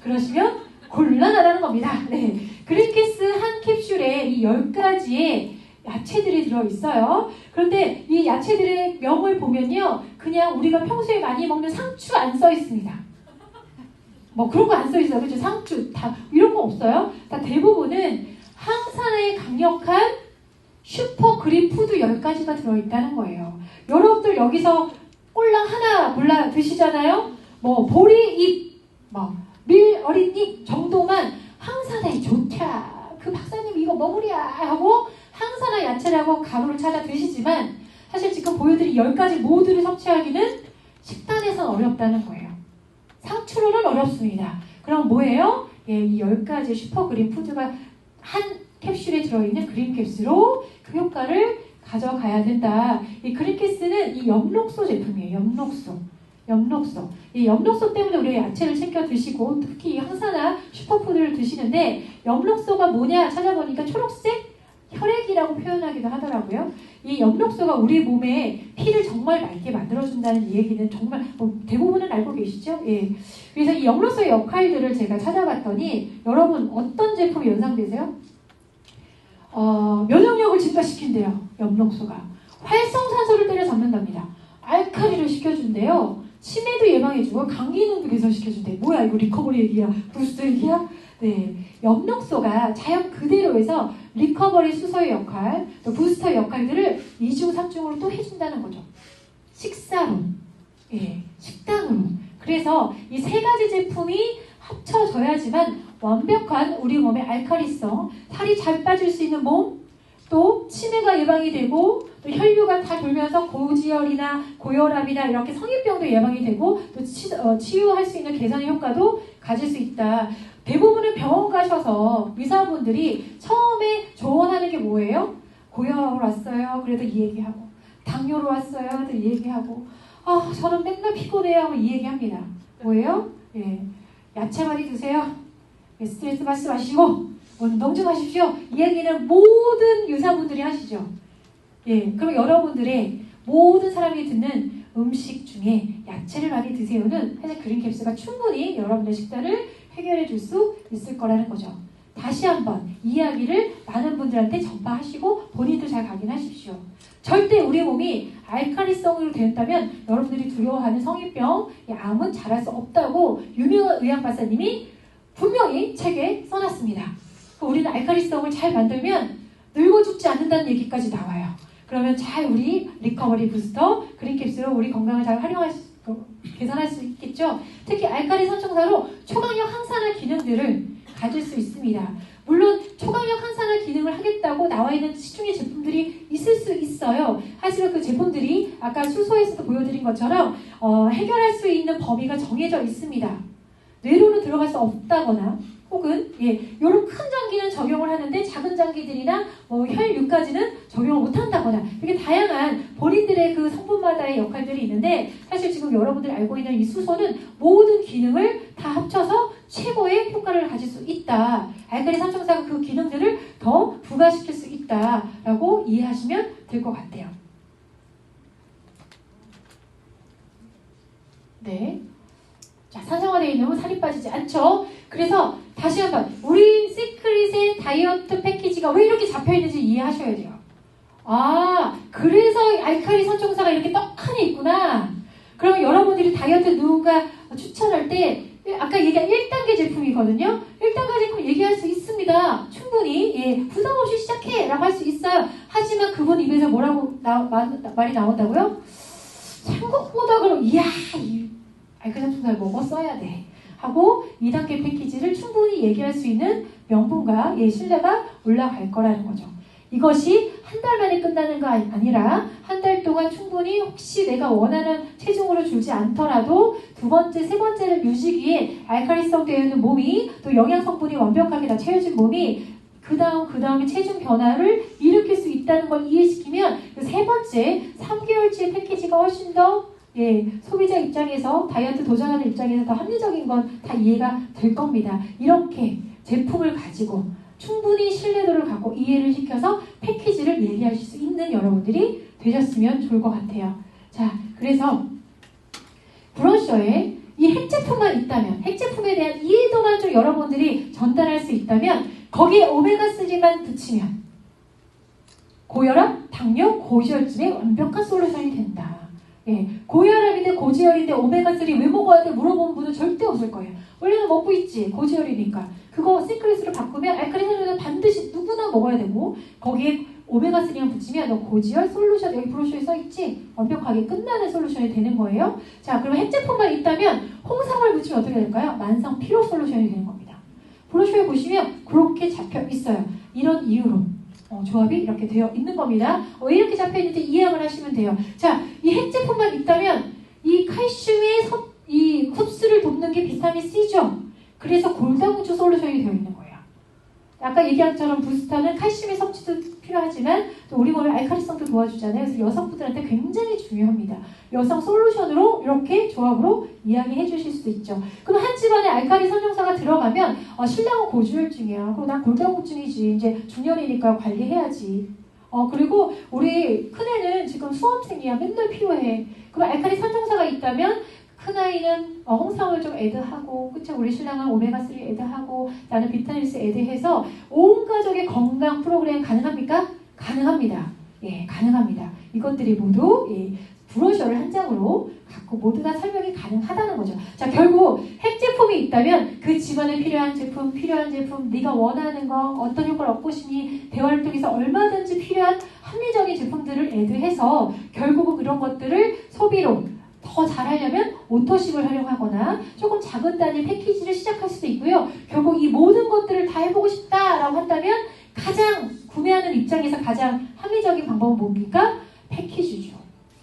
A: 그러시면 곤란하다는 겁니다. 네. 그린캡스 한 캡슐에 이 10가지의 야채들이 들어있어요. 그런데 이 야채들의 명을 보면요. 그냥 우리가 평소에 많이 먹는 상추 안 써있습니다. 뭐 그런 거 안 써있어요. 그렇죠? 상추, 다 이런 거 없어요. 다 대부분은 항산화에 강력한 슈퍼 그린 푸드 10가지가 들어있다는 거예요. 여러분들 여기서 꼴랑 하나 골라 드시잖아요. 뭐 보리잎, 뭐 밀 어린 잎 정도만 항산화에 좋다. 그 박사님 이거 먹으랴 하고 항산화 야채라고 가루를 찾아 드시지만 사실 지금 보여드린 10가지 모두를 섭취하기는 식단에선 어렵다는 거예요. 상추로는 어렵습니다. 그럼 뭐예요? 예, 이 10가지 슈퍼 그린 푸드가 한 캡슐에 들어있는 그린캡스로 그 효과를 가져가야 된다. 이 그린캡스는 이 엽록소 제품이에요. 엽록소. 이 엽록소 때문에 우리가 야채를 챙겨 드시고 특히 항산화 슈퍼푸드를 드시는데 엽록소가 뭐냐 찾아보니까 초록색 혈액이라고 표현하기도 하더라고요. 이 엽록소가 우리 몸에 피를 정말 맑게 만들어준다는 이 얘기는 정말 대부분은 알고 계시죠? 예. 그래서 이 엽록소의 역할들을 제가 찾아봤더니 여러분 어떤 제품이 연상되세요? 면역력을 증가시킨대요. 엽록소가. 활성산소를 때려잡는답니다. 알칼리를 시켜준대요. 치매도 예방해주고 간 기능도 개선시켜준대. 뭐야 이거 리커버리 얘기야? 부스터 얘기야? 네, 엽록소가 자연 그대로에서 리커버리 수소의 역할, 또 부스터 역할들을 2중, 3중으로 또 해준다는 거죠. 식사로, 예, 식단으로. 그래서 이 세 가지 제품이 합쳐져야지만 완벽한 우리 몸의 알칼리성, 살이 잘 빠질 수 있는 몸, 또 치매가 예방이 되고 또 혈류가 다 돌면서 고지혈이나 고혈압이나 이렇게 성인병도 예방이 되고 또 치유할 수 있는 개선의 효과도 가질 수 있다. 대부분은 병원 가셔서 의사분들이 처음에 조언하는 게 뭐예요? 고혈압으로 왔어요. 그래도 이 얘기하고 당뇨로 왔어요. 또 이 얘기하고 저는 맨날 피곤해요. 하고 이 얘기합니다. 뭐예요? 예, 야채 많이 드세요. 스트레스 받지 마시고 운동 좀 하십시오. 이 얘기는 모든 의사분들이 하시죠. 예, 그럼 여러분들의 모든 사람이 듣는 음식 중에 야채를 많이 드세요는 사실 그린캡스가 충분히 여러분의 식단을 해결해 줄 수 있을 거라는 거죠. 다시 한번 이야기를 많은 분들한테 전파하시고 본인도 잘 각인하십시오. 절대 우리 몸이 알칼리성으로 된다면 여러분들이 두려워하는 성인병, 암은 잘할 수 없다고 유명한 의학 박사님이 분명히 책에 써놨습니다. 우리는 알칼리성을 잘 만들면 늙어 죽지 않는다는 얘기까지 나와요. 그러면 잘 우리 리커버리 부스터 그린캡스로 우리 건강을 잘 개선할 수 있겠죠. 특히 알칼리 선청사로 초강력 항산화 기능들을 가질 수 있습니다. 물론 초강력 항산화 기능을 하겠다고 나와 있는 시중의 제품들이 있을 수 있어요. 하지만 그 제품들이 아까 수소에서도 보여드린 것처럼 해결할 수 있는 범위가 정해져 있습니다. 뇌로는 들어갈 수 없다거나 혹은 이런 큰 장기는 적용을 하는데 작은 장기들이나 혈류까지는 적용을 못한다거나 이렇게 다양한 본인들의 그 성분마다의 역할들이 있는데 사실 지금 여러분들이 알고 있는 이 수소는 모든 기능을 다 합쳐서 최고의 효과를 가질 수 있다. 알칼리 삼총사가 그 기능들을 더 부과시킬 수 있다라고 이해하시면 될 것 같아요. 네. 자, 산성화되어 있는 살이 빠지지 않죠. 그래서 다시 한번 우리 시크릿의 다이어트 패키지가 왜 이렇게 잡혀있는지 이해하셔야 돼요. 그래서 알칼리 선총사가 이렇게 떡하니 있구나. 그러면 여러분들이 다이어트 누군가 추천할 때 아까 얘기한 1단계 제품이거든요. 1단계 제품 얘기할 수 있습니다. 충분히 부담 없이 시작해 라고 할 수 있어요. 하지만 그분 입에서 뭐라고 말이 나온다고요? 생각보다 그럼 알칼리 선총사를 먹었어야 돼 하고 2단계 패키지를 충분히 얘기할 수 있는 명분과 신뢰가 올라갈 거라는 거죠. 이것이 한 달 만에 끝나는 거 아니라 한 달 동안 충분히 혹시 내가 원하는 체중으로 줄지 않더라도 두 번째, 세 번째를 유지기에 알칼리성 되어 있는 몸이 또 영양 성분이 완벽하게 다 채워진 몸이 그 다음에 체중 변화를 일으킬 수 있다는 걸 이해시키면 그 세 번째 3개월치 패키지가 훨씬 더 소비자 입장에서 다이어트 도전하는 입장에서 더 합리적인 건 다 이해가 될 겁니다. 이렇게 제품을 가지고 충분히 신뢰도를 갖고 이해를 시켜서 패키지를 얘기하실 수 있는 여러분들이 되셨으면 좋을 것 같아요. 자, 그래서 브로셔에 이 핵제품만 있다면, 핵제품에 대한 이해도만 좀 여러분들이 전달할 수 있다면 거기에 오메가3만 붙이면 고혈압, 당뇨, 고지혈증에 완벽한 솔루션이 된다. 고혈압인데 고지혈인데 오메가3 왜 먹어야 돼? 물어보는 분은 절대 없을 거예요. 원래는 먹고 있지, 고지혈이니까. 그거 시크릿으로 바꾸면 알칼리 선생님은 반드시 누구나 먹어야 되고 거기에 오메가3만 붙이면 너 고지혈 솔루션 여기 브로셔에 써있지? 완벽하게 끝나는 솔루션이 되는 거예요. 자, 그러면 핵제품만 있다면 홍삼을 붙이면 어떻게 될까요? 만성 피로 솔루션이 되는 겁니다. 브로셔에 보시면 그렇게 잡혀 있어요. 이런 이유로 조합이 이렇게 되어 있는 겁니다. 이렇게 잡혀 있는지 이해를 하시면 돼요. 자, 이 핵제품만 있다면 이 칼슘의 이 흡수를 돕는 게 비타민 C죠. 그래서 골다공증 솔루션이 되어 있는 거예요. 아까 얘기한 것처럼 부스터는 칼슘의 섭취도 필요하지만 또 우리 몸의 알칼리성도 도와주잖아요. 그래서 여성분들한테 굉장히 중요합니다. 여성 솔루션으로 이렇게 조합으로 이야기해 주실 수도 있죠. 그럼 한 집안에 알칼리 선정사가 들어가면 신랑은 고지혈증이야. 그럼 난 골다공증이지. 이제 중년이니까 관리해야지. 그리고 우리 큰애는 지금 수험생이야. 맨날 필요해. 그럼 알칼리 선정사가 있다면 큰아이는 홍삼을 좀 애드하고, 그쵸? 우리 신랑은 오메가3 애드하고, 나는 비타민C 애드해서 온 가족의 건강 프로그램 가능합니까? 가능합니다. 예, 가능합니다. 이것들이 모두 브로셔를 한 장으로 갖고 모두 다 설명이 가능하다는 거죠. 자, 결국 핵 제품이 있다면 그 집안에 필요한 제품, 네가 원하는 거, 어떤 효과를 얻고 싶니, 대화를 통해서 얼마든지 필요한 합리적인 제품들을 애드해서 결국은 그런 것들을 소비로 더 잘하려면 오토십을 활용하거나 조금 작은 단위 패키지를 시작할 수도 있고요. 결국 이 모든 것들을 다 해보고 싶다라고 한다면 가장 구매하는 입장에서 가장 합리적인 방법은 뭡니까? 패키지죠.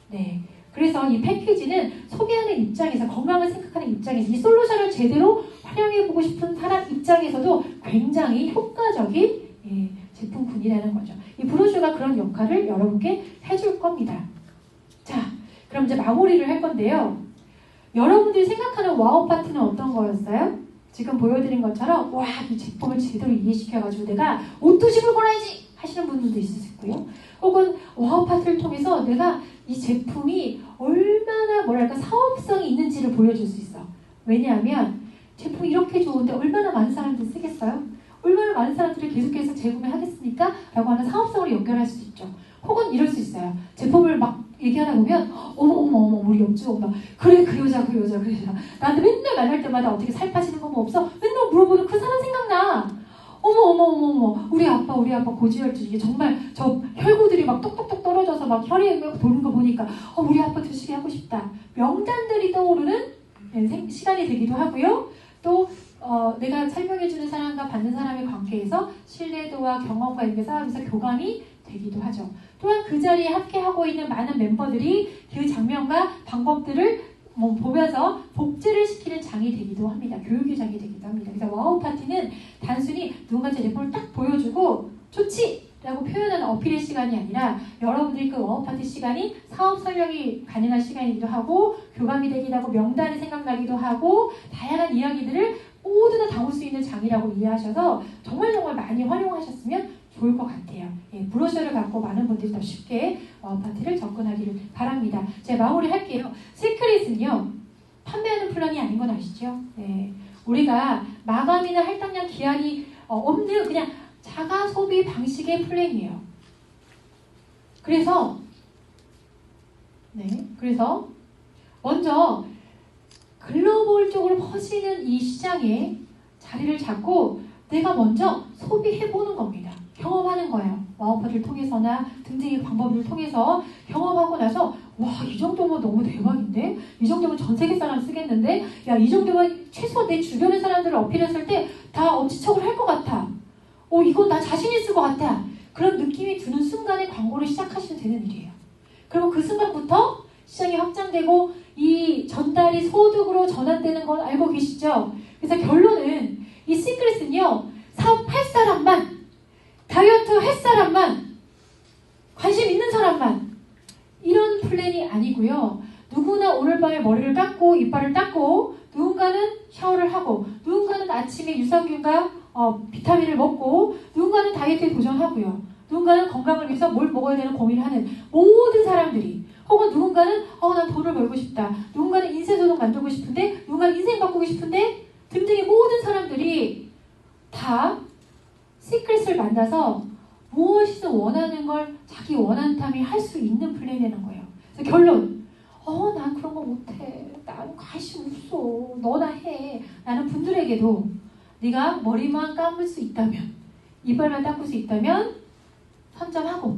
A: 네. 그래서 이 패키지는 소비하는 입장에서 건강을 생각하는 입장에서 이 솔루션을 제대로 활용해보고 싶은 사람 입장에서도 굉장히 효과적인 제품군이라는 거죠. 이 브로슈가 그런 역할을 여러분께 해줄 겁니다. 자, 그럼 이제 마무리를 할 건데요. 여러분들이 생각하는 와우 파티는 어떤 거였어요? 지금 보여드린 것처럼 와, 이 제품을 제대로 이해시켜가지고 내가 오토십을 걸어야지 하시는 분들도 있을 거고요. 혹은 와우 파티를 통해서 내가 이 제품이 얼마나 뭐랄까 사업성이 있는지를 보여줄 수 있어. 왜냐하면 제품이 이렇게 좋은데 얼마나 많은 사람들이 쓰겠어요? 얼마나 많은 사람들이 계속해서 재구매하겠습니까? 라고 하는 사업성으로 연결할 수도 있죠. 혹은 이럴 수 있어요. 제품을 막 얘기하다 보면 어머 우리 옆집 엄마 그래 그 여자 나한테 맨날 만날 때마다 어떻게 살 빠지는 거 뭐 없어? 맨날 물어보는 그 사람 생각나. 어머 우리 아빠 고지혈증 정말 저 혈구들이 막 똑똑똑 떨어져서 막 혈이 도는 거 보니까 우리 아빠 드시게 하고 싶다. 명단들이 떠오르는 시간이 되기도 하고요. 또 내가 설명해주는 사람과 받는 사람의 관계에서 신뢰도와 경험과 이렇게 쌓으면서 교감이 되기도 하죠. 또한 그 자리에 함께하고 있는 많은 멤버들이 그 장면과 방법들을 보면서 복제를 시키는 장이 되기도 합니다. 교육의 장이 되기도 합니다. 그래서 와우 파티는 단순히 누군가 제품을 딱 보여주고 좋지! 라고 표현하는 어필의 시간이 아니라 여러분들이 그 와우 파티 시간이 사업 설명이 가능한 시간이기도 하고 교감이 되기도 하고 명단이 생각나기도 하고 다양한 이야기들을 모두 다 담을 수 있는 장이라고 이해하셔서 정말 많이 활용하셨으면 좋을 것 같아요. 브로셔를 갖고 많은 분들이 더 쉽게 와우 파티를 접근하기를 바랍니다. 제가 마무리할게요. 시크릿은요. 판매하는 플랜이 아닌 건 아시죠? 우리가 마감이나 할당량 기한이 없는 그냥 자가 소비 방식의 플랜이에요. 그래서 먼저 글로벌 쪽으로 퍼지는 이 시장에 자리를 잡고 내가 먼저 소비해보는 겁니다. 경험하는 거예요. 와우파티를 통해서나 등등의 방법을 통해서 경험하고 나서 와, 이 정도면 너무 대박인데? 이 정도면 전 세계 사람 쓰겠는데? 야, 이 정도면 최소 내 주변의 사람들을 어필했을 때 다 엄지척을 할 것 같아. 이거 나 자신 있을 것 같아. 그런 느낌이 드는 순간에 광고를 시작하시면 되는 일이에요. 그리고 그 순간부터 시장이 확장되고 이 전달이 소득으로 전환되는 건 알고 계시죠? 그래서 결론은 이 시크릿은요. 사업할 사람만, 다이어트 할 사람만, 관심 있는 사람만 이런 플랜이 아니고요. 누구나 오늘 밤에 머리를 깎고 이빨을 닦고 누군가는 샤워를 하고 누군가는 아침에 유산균과 비타민을 먹고 누군가는 다이어트에 도전하고요. 누군가는 건강을 위해서 뭘 먹어야 되는 고민을 하는 모든 사람들이 혹은 누군가는 난 돈을 벌고 싶다. 누군가는 인쇄소득 만들고 싶은데 누군가는 인생 바꾸고 싶은데 등등의 모든 사람들이 다 시크릿을 만나서 무엇이든 원하는 걸 자기 원한다면 할 수 있는 플랜이라는 거예요. 그래서 결론 난 그런 거 못해. 난 관심 없어. 너나 해. 라는 분들에게도 네가 머리만 감을 수 있다면 이빨만 닦을 수 있다면 선점하고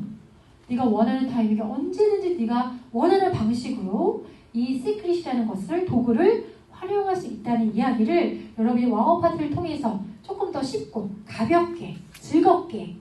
A: 네가 원하는 타이밍에 언제든지 네가 원하는 방식으로 이 시크릿이라는 것을 도구를 활용할 수 있다는 이야기를 여러분이 와우 파티를 통해서 조금 더 쉽고 가볍게 즐겁게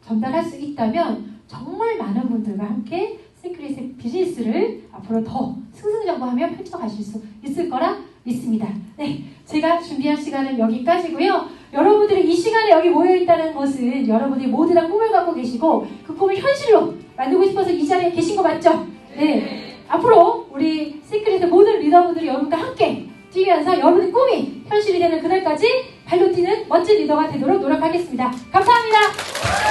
A: 전달할 수 있다면 정말 많은 분들과 함께 시크릿의 비즈니스를 앞으로 더 승승장구하며 펼쳐가실 수 있을 거라 믿습니다. 네, 제가 준비한 시간은 여기까지고요. 여러분들이 이 시간에 여기 모여있다는 것은 여러분들이 모두 다 꿈을 갖고 계시고 그 꿈을 현실로 만들고 싶어서 이 자리에 계신 거 맞죠? 네. 앞으로 우리 시크릿의 모든 리더분들이 여러분과 함께 뛰면서 여러분의 꿈이 현실이 되는 그날까지 발로 뛰는 멋진 리더가 되도록 노력하겠습니다. 감사합니다.